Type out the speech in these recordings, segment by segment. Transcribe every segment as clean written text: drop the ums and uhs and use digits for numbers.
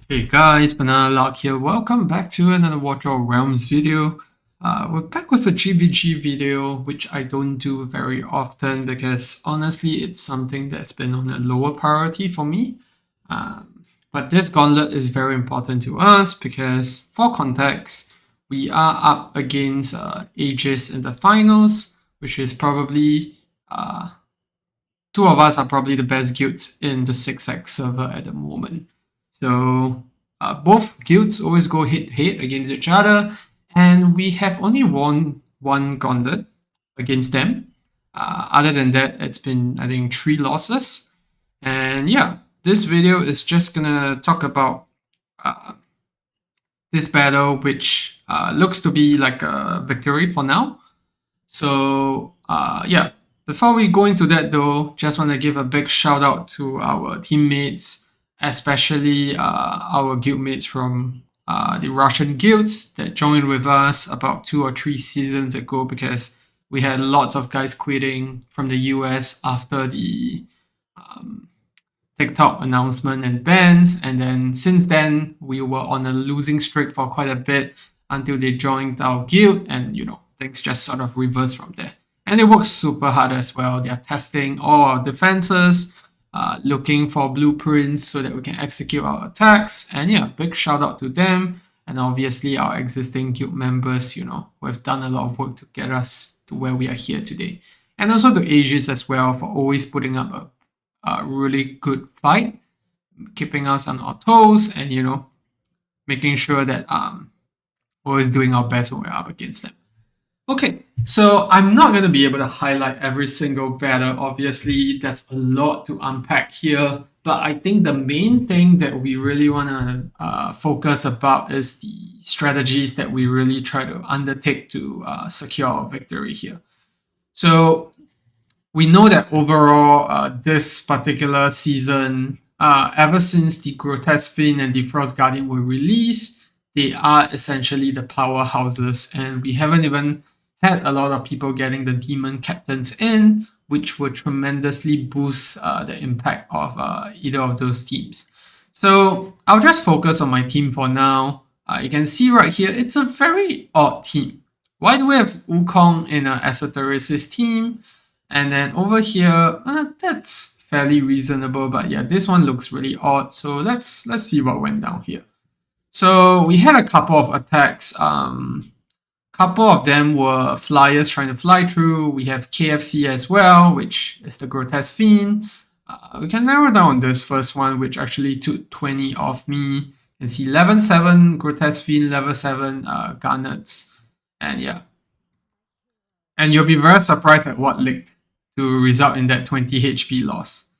Hey guys, Banana Lock here. Welcome back to another Watch Our Realms video. We're back with a GVG video, which I don't do very often because honestly, it's something that's been on a lower priority for me. But this gauntlet is very important to us because, for context, we are up against AEgis in the finals, which is probably two of us are probably the best guilds in the 6x server at the moment. So both guilds always go head to head against each other, and we have only won one gauntlet against them. Other than that, it's been, I think, 3 losses. And yeah, this video is just gonna talk about this battle, which looks to be like a victory for now. So yeah, before we go into that though, just want to give a big shout out to our teammates, especially our guildmates from the Russian guilds that joined with us about 2 or 3 seasons ago, because we had lots of guys quitting from the US after the TikTok announcement and bans, and then since then we were on a losing streak for quite a bit until they joined our guild, and things just sort of reversed from there. And they work super hard as well. They're testing all our defenses, looking for blueprints so that we can execute our attacks. And yeah, big shout out to them, and obviously our existing guild members, who have done a lot of work to get us to where we are here today. And also to AEgis as well for always putting up a really good fight, keeping us on our toes, and making sure that always doing our best when we're up against them. Okay, so I'm not going to be able to highlight every single battle. Obviously, there's a lot to unpack here, but I think the main thing that we really want to focus about is the strategies that we really try to undertake to secure our victory here. So we know that overall, this particular season, ever since the Grotesque Fiend and the Frost Guardian were released, they are essentially the powerhouses, and we haven't even had a lot of people getting the demon captains in, which would tremendously boost the impact of either of those teams. So I'll just focus on my team for now. You can see right here, it's a very odd team. Why do we have Wukong in an Esotericist team? And then over here, that's fairly reasonable, but yeah, this one looks really odd. So let's see what went down here. So we had a couple of attacks. Couple of them were flyers trying to fly through. We have KFC as well, which is the Grotesque Fiend. We can narrow down this first one, which actually took 20 off me. You can see level 7 Grotesque Fiend, level 7 Gauntlets. And yeah. And you'll be very surprised at what licked to result in that 20 HP loss.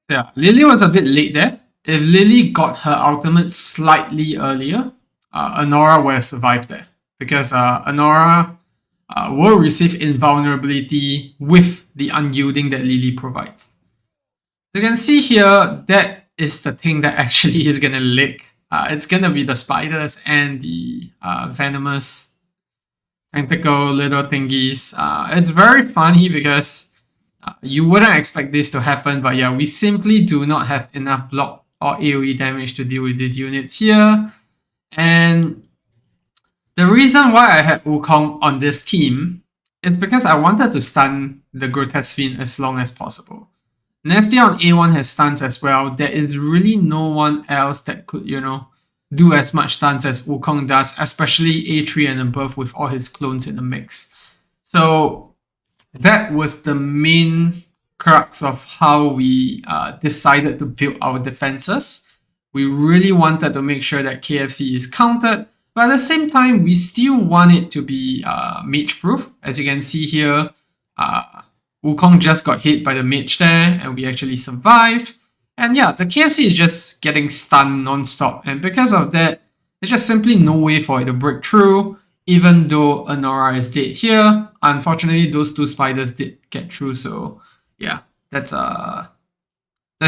Yeah, Lily was a bit late there. If Lily got her ultimate slightly earlier, Anora would have survived there. Because Anora will receive invulnerability with the unyielding that Lily provides. You can see here, that is the thing that actually is going to lick. It's going to be the spiders and the venomous tentacle little thingies. It's very funny because you wouldn't expect this to happen, but yeah, we simply do not have enough block or AoE damage to deal with these units here. And the reason why I had Wukong on this team is because I wanted to stun the Grotesque Fiend as long as possible. Nastya on A1 has stuns as well. There is really no one else that could, do as much stuns as Wukong does, especially A3 and above with all his clones in the mix. So that was the main crux of how we decided to build our defenses. We really wanted to make sure that KFC is countered, but at the same time, we still want it to be mage-proof. As you can see here, Wukong just got hit by the mage there, and we actually survived. And yeah, the KFC is just getting stunned non-stop, and because of that, there's just simply no way for it to break through, even though Anora is dead here. Unfortunately, those 2 spiders did get through, so yeah, that's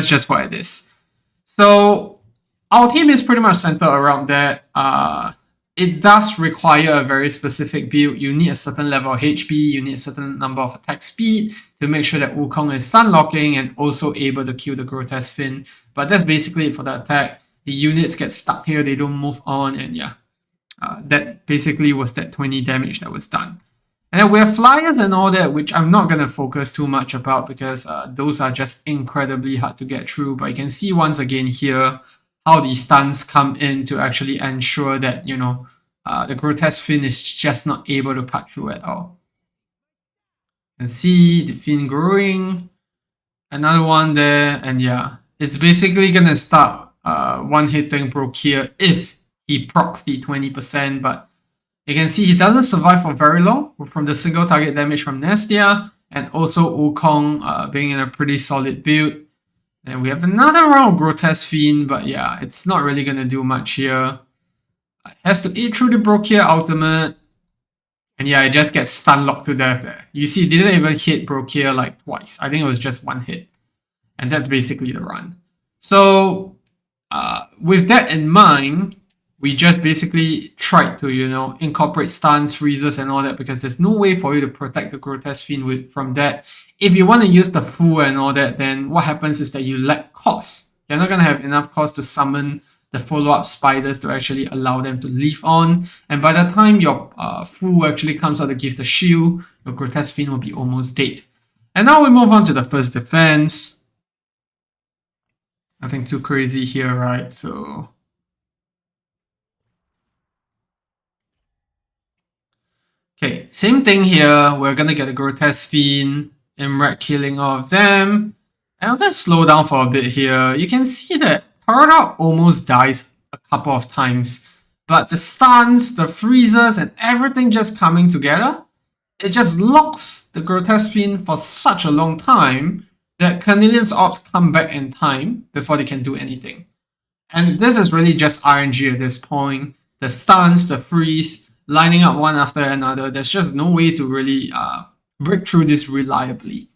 just what it is. So our team is pretty much centered around that. It does require a very specific build. You need a certain level of HP, you need a certain number of attack speed to make sure that Wukong is stun locking and also able to kill the Grotesque Fiend. But that's basically it for the attack. the units get stuck here, they don't move on, and yeah, that basically was that 20 damage that was done. And then we have flyers and all that, which I'm not going to focus too much about because those are just incredibly hard to get through. But you can see once again here how the stuns come in to actually ensure that, you know, the Grotesque Fiend is just not able to cut through at all. You can see the Fiend growing. Another one there. And yeah, it's basically going to start one-hitting Broke here if he procs the 20%. But you can see he doesn't survive for very long from the single target damage from Nastya and also Wukong being in a pretty solid build. And we have another round of Grotesque Fiend, but yeah, it's not really going to do much here. It has to eat through the Brokia ultimate. And yeah, it just gets stun locked to death there. You see, it didn't even hit Brokia like twice. I think it was just one hit. And that's basically the run. So with that in mind, we just basically tried to, you know, incorporate stuns, freezes, and all that because there's no way for you to protect the Grotesque Fiend from that. If you want to use the Fool and all that, then what happens is that you lack cost. You're not going to have enough cost to summon the follow-up spiders to actually allow them to live on. And by the time your Fool actually comes out to give the shield, your Grotesque Fiend will be almost dead. And now we move on to the first defense. Nothing too crazy here, right? So okay, same thing here. We're gonna get a Grotesque Fiend, Ymiret killing all of them. And we're gonna slow down for a bit here. You can see that Torador almost dies a couple of times. But the stuns, the freezes, and everything just coming together, it just locks the Grotesque Fiend for such a long time that Carnelian's ops come back in time before they can do anything. And this is really just RNG at this point. The stuns, the freeze, lining up one after another. There's just no way to really break through this reliably.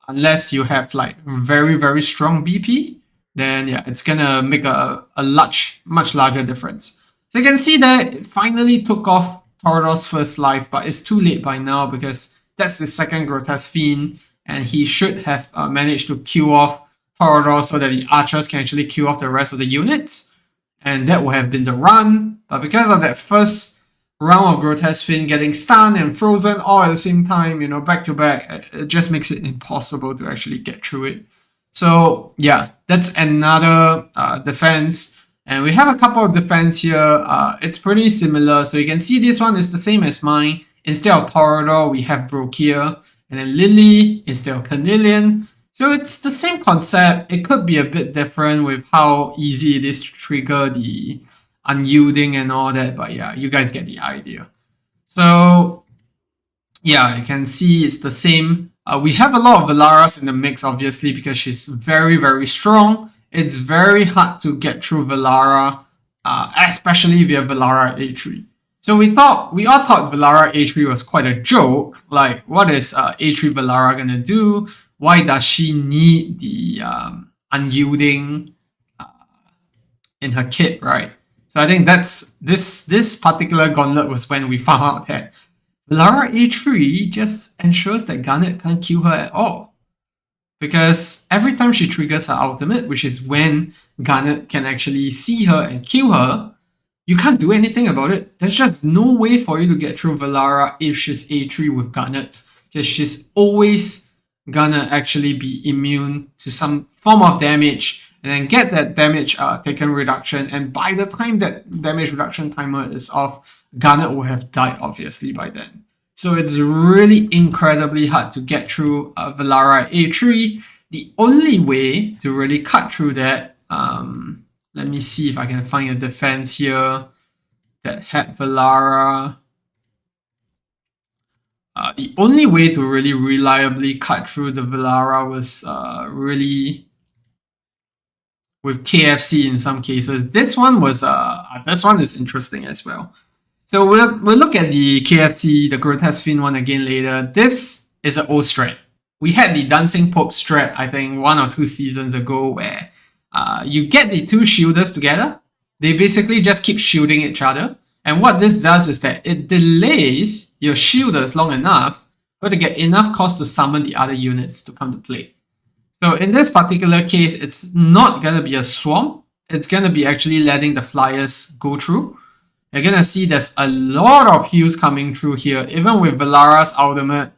Unless you have like very, very strong BP, then yeah, it's gonna make a much larger difference. So you can see that it finally took off Torador's first life, but it's too late by now because that's the second Grotesque Fiend, and he should have managed to kill off Torador so that the archers can actually kill off the rest of the units. And that would have been the run, but because of that first round of Grotesque Fiend getting stunned and frozen all at the same time, you know, back to back, it just makes it impossible to actually get through it. So yeah, that's another defense. And we have a couple of defense here. It's pretty similar. So you can see this one is the same as mine. Instead of Torador, we have Brokia. And then Lily instead of Carnelian. So it's the same concept. It could be a bit different with how easy it is to trigger the unyielding and all that. But yeah, you guys get the idea. So yeah, you can see it's the same. We have a lot of Valaras in the mix, obviously, because she's very, very strong. It's very hard to get through Valara, especially via Valara A3. So we all thought Valara A3 was quite a joke. Like, what is A3 Valara gonna do? Why does she need the unyielding in her kit, right? So I think that's this particular gauntlet was when we found out that Valara A3 just ensures that Gauntlets can't kill her at all. Because every time she triggers her ultimate, which is when Gauntlets can actually see her and kill her, you can't do anything about it. There's just no way for you to get through Valara if she's A3 with Gauntlets. Because she's always gonna actually be immune to some form of damage and then get that damage taken reduction. And by the time that damage reduction timer is off, Gauntlets will have died obviously by then. So it's really incredibly hard to get through Valara A3. The only way to really cut through that, let me see if I can find a defense here that had Valara. The only way to really reliably cut through the Valara was really with KFC in some cases. This one is interesting as well. So we'll look at the KFC, the Grotesque Fiend one again later. This is an old strat. We had the Dancing Pope strat, I think 1 or 2 seasons ago, where you get the two shielders together. They basically just keep shielding each other. And what this does is that it delays your shielders long enough for to get enough cost to summon the other units to come to play. So in this particular case, it's not going to be a swarm. it's gonna be actually letting the flyers go through. You're gonna see there's a lot of heals coming through here, even with Valara's ultimate.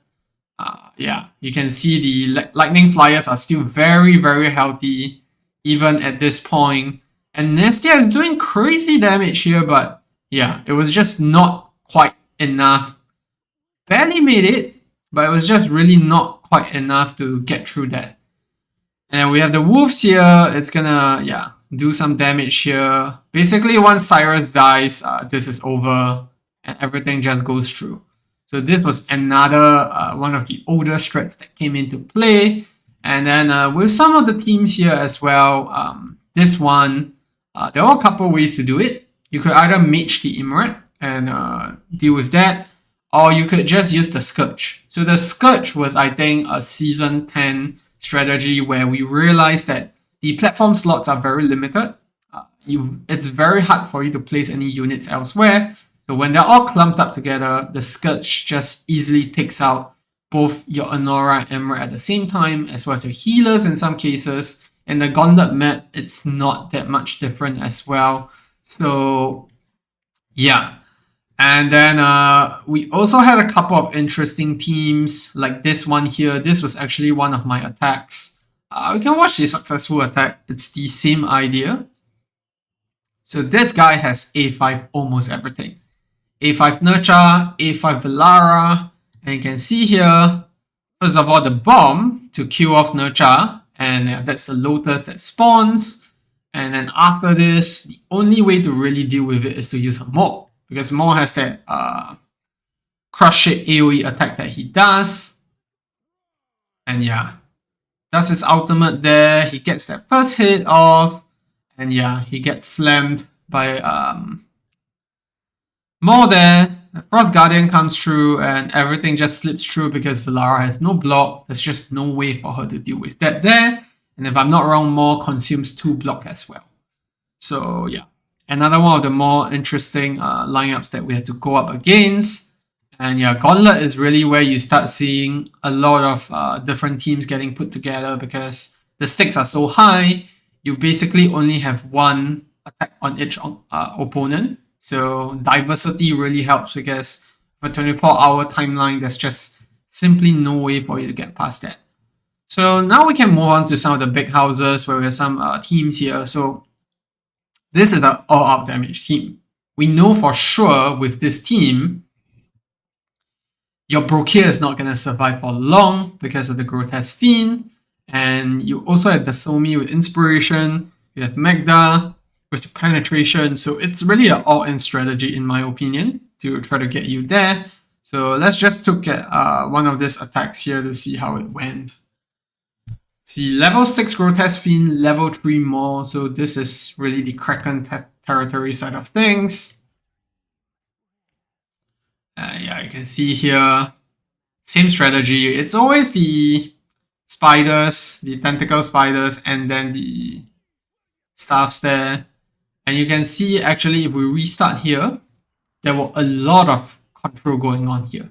Yeah, you can see the lightning flyers are still very, very healthy, even at this point. And Nastya is doing crazy damage here, but yeah, it was just not quite enough. Barely made it, but it was just really not quite enough to get through that. And we have the wolves here. It's gonna, yeah, do some damage here. Basically, once Cyrus dies, this is over and everything just goes through. So this was another one of the older strats that came into play. And then with some of the teams here as well, this one, there are a couple ways to do it. You could either mage the Ymiret and deal with that, or you could just use the Scourge. So the Scourge was, I think, a Season 10 strategy where we realized that the platform slots are very limited. It's very hard for you to place any units elsewhere. So when they're all clumped up together, the Scourge just easily takes out both your Anora and Ymiret at the same time, as well as your healers in some cases. In the Gauntlet map, it's not that much different as well. So yeah. And then we also had a couple of interesting teams, like this one here. This was actually one of my attacks. We can watch the successful attack. It's the same idea. So this guy has A5 almost everything. A5 Nezha, A5 Valara, and you can see here, first of all, the bomb to kill off Nezha, and that's the Lotus that spawns. And then after this, the only way to really deal with it is to use a Mob, because Mob has that crush shape AoE attack that he does. And yeah, that's his ultimate there. He gets that first hit off, and yeah, he gets slammed by More there. The Frost Guardian comes through and everything just slips through because Valara has no block. There's just no way for her to deal with that there. And if I'm not wrong, More consumes 2 block as well. So yeah, another one of the more interesting lineups that we had to go up against. And yeah, Gauntlet is really where you start seeing a lot of different teams getting put together because the stakes are so high. You basically only have one attack on each opponent. So diversity really helps because for a 24-hour timeline, there's just simply no way for you to get past that. So now we can move on to some of the big houses where we have some teams here. So this is an all-out damage team. We know for sure with this team, your Brocare is not going to survive for long because of the Grotesque Fiend. And you also have the Somi with Inspiration. You have Magda with penetration, so it's really an all-in strategy in my opinion to try to get you there. So let's just look at one of these attacks here to see how it went. See, level 6 Grotesque Fiend, level 3 more, so this is really the Kraken territory side of things. Yeah, you can see here, same strategy. It's always the spiders, the tentacle spiders, and then the staffs there. And you can see actually if we restart here, there were a lot of control going on here.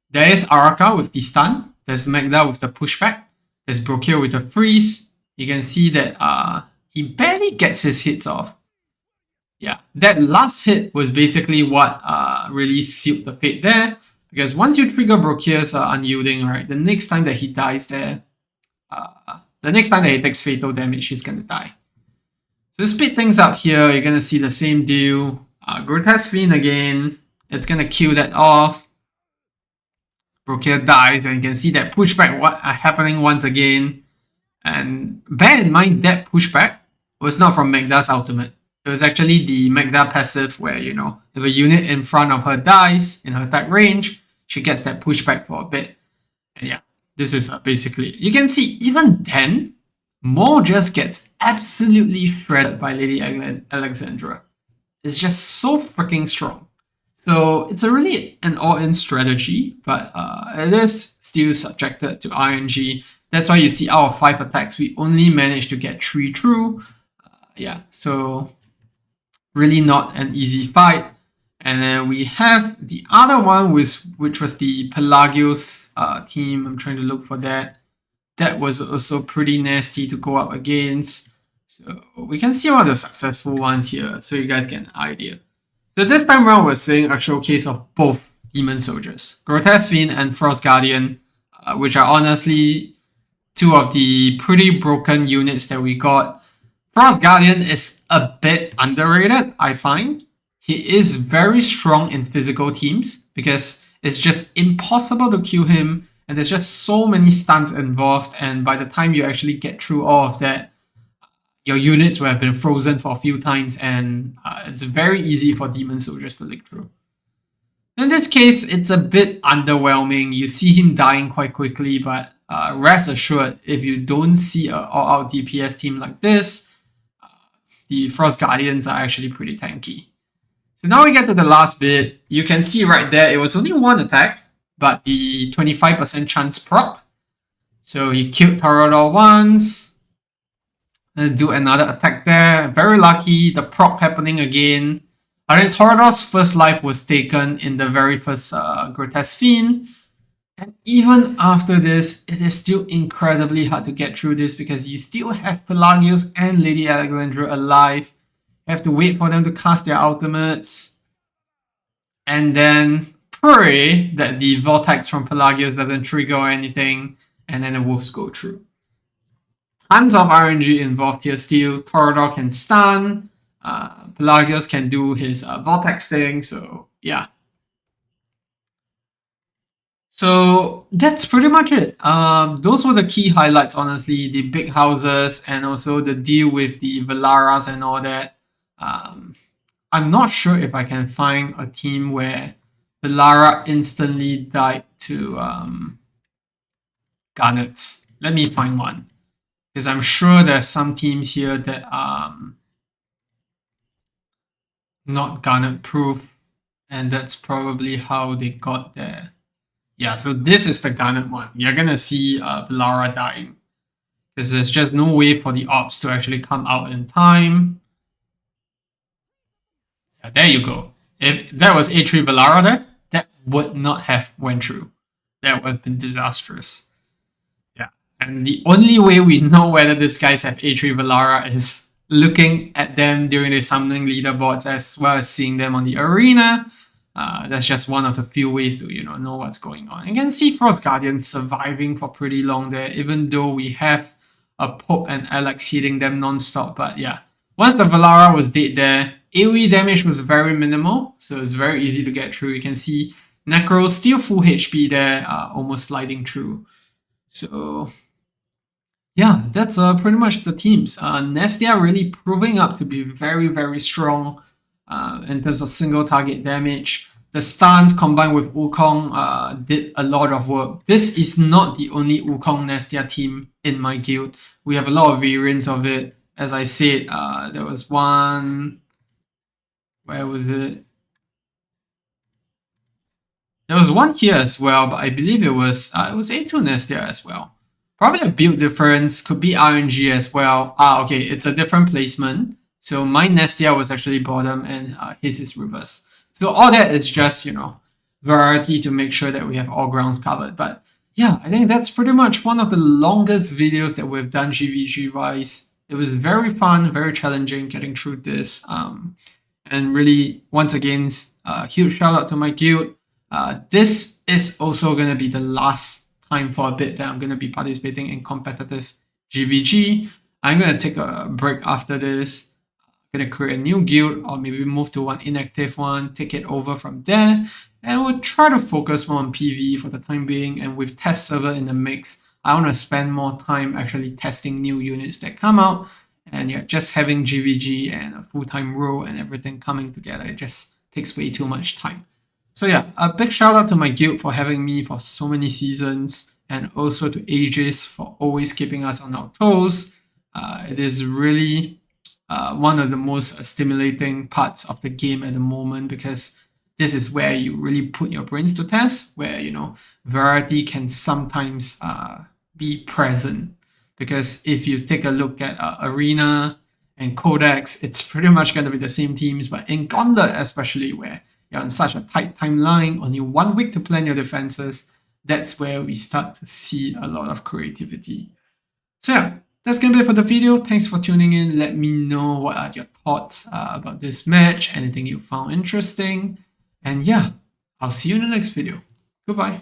There is Araka with the stun. There's Magda with the pushback. There's Brocare with the freeze. You can see that he barely gets his hits off. Yeah, that last hit was basically what really sealed the fate there. Because once you trigger Brocare's unyielding, right, the next time that he dies there, the next time that he takes fatal damage, he's gonna die. So to speed things up here, you're going to see the same deal. Grotesque Fiend again. It's going to kill that off. Brocare dies, and you can see that pushback happening once again. And bear in mind, that pushback was not from Magda's ultimate. It was actually the Magda passive where, you know, if a unit in front of her dies in her attack range, she gets that pushback for a bit. And yeah, this is basically... You can see, even then, More just gets absolutely shredded by Lady Alexandra. It's just so freaking strong. So it's really an all-in strategy, but it is still subjected to RNG. That's why you see out of 5 attacks, we only managed to get 3 through. Yeah, so really not an easy fight. And then we have the other one, which was the Pelagios team. I'm trying to look for that. That was also pretty nasty to go up against. So we can see one of the successful ones here so you guys get an idea. So this time around, we're seeing a showcase of both Demon Soldiers, Grotesque Fiend and Frost Guardian, which are honestly two of the pretty broken units that we got. Frost Guardian is a bit underrated, I find. He is very strong in physical teams because it's just impossible to kill him, and there's just so many stuns involved, and by the time you actually get through all of that, your units will have been frozen for a few times, and it's very easy for Demon Soldiers to lick through. In this case, it's a bit underwhelming. You see him dying quite quickly, but rest assured, if you don't see an all-out DPS team like this, the Frost Guardians are actually pretty tanky. So now we get to the last bit. You can see right there, it was only one attack, but the 25% chance proc. So he killed Torador once. Do another attack there. Very lucky. The proc happening again. I think Torador's first life was taken in the very first Grotesque Fiend. And even after this, it is still incredibly hard to get through this because you still have Pelagios and Lady Alexandra alive. You have to wait for them to cast their ultimates. And then pray that the Vortex from Pelagios doesn't trigger or anything. And then the wolves go through. Tons of RNG involved here still. Torador can stun. Pelagios can do his Vortex thing. So, yeah. So, that's pretty much it. Those were the key highlights, honestly. The big houses and also the deal with the Valaras and all that. I'm not sure if I can find a team where Valara instantly died to Gauntlets. Let me find one. Because I'm sure there's some teams here that are not Gauntlet proof, and that's probably how they got there. Yeah, so this is the Gauntlet one. You're gonna see Valara dying. Because there's just no way for the ops to actually come out in time. Yeah, there you go. If that was A3 Valara there, that would not have went through. That would have been disastrous. And the only way we know whether these guys have A3 Valara is looking at them during the summoning leaderboards as well as seeing them on the arena. That's just one of the few ways to know what's going on. You can see Frost Guardians surviving for pretty long there, even though we have a Pope and Alex hitting them non-stop. But yeah, once the Valara was dead there, AoE damage was very minimal, so it's very easy to get through. You can see Necro still full HP there, almost sliding through. So yeah, that's pretty much the teams. Nastya really proving up to be very, very strong in terms of single target damage. The stuns combined with Wukong did a lot of work. This is not the only Wukong Nastya team in my guild. We have a lot of variants of it. As I said, there was one... Where was it? There was one here as well, but I believe it was A2 Nastya as well. Probably a build difference, could be RNG as well. Okay, it's a different placement. So my Nastya was actually bottom and his is reverse. So all that is just, variety to make sure that we have all grounds covered. But yeah, I think that's pretty much one of the longest videos that we've done GVG-wise. It was very fun, very challenging getting through this. And really, once again, huge shout out to my guild. This is also going to be the last time for a bit that I'm going to be participating in competitive GVG. I'm going to take a break after this. I'm going to create a new guild or maybe move to one inactive one, take it over from there, and we'll try to focus more on PvE for the time being. And with test server in the mix, I want to spend more time actually testing new units that come out. And yeah, just having GVG and a full-time role and everything coming together, it just takes way too much time. So yeah, a big shout out to my guild for having me for so many seasons, and also to AEgis for always keeping us on our toes. It is really one of the most stimulating parts of the game at the moment, because this is where you really put your brains to test, where variety can sometimes be present. Because if you take a look at Arena and Codex, it's pretty much going to be the same teams, but in Gauntlet especially, where you're on such a tight timeline, only 1 week to plan your defenses, that's where we start to see a lot of creativity. So yeah, that's gonna be it for the video. Thanks for tuning in. Let me know what are your thoughts about this match, anything you found interesting. And yeah, I'll see you in the next video. Goodbye.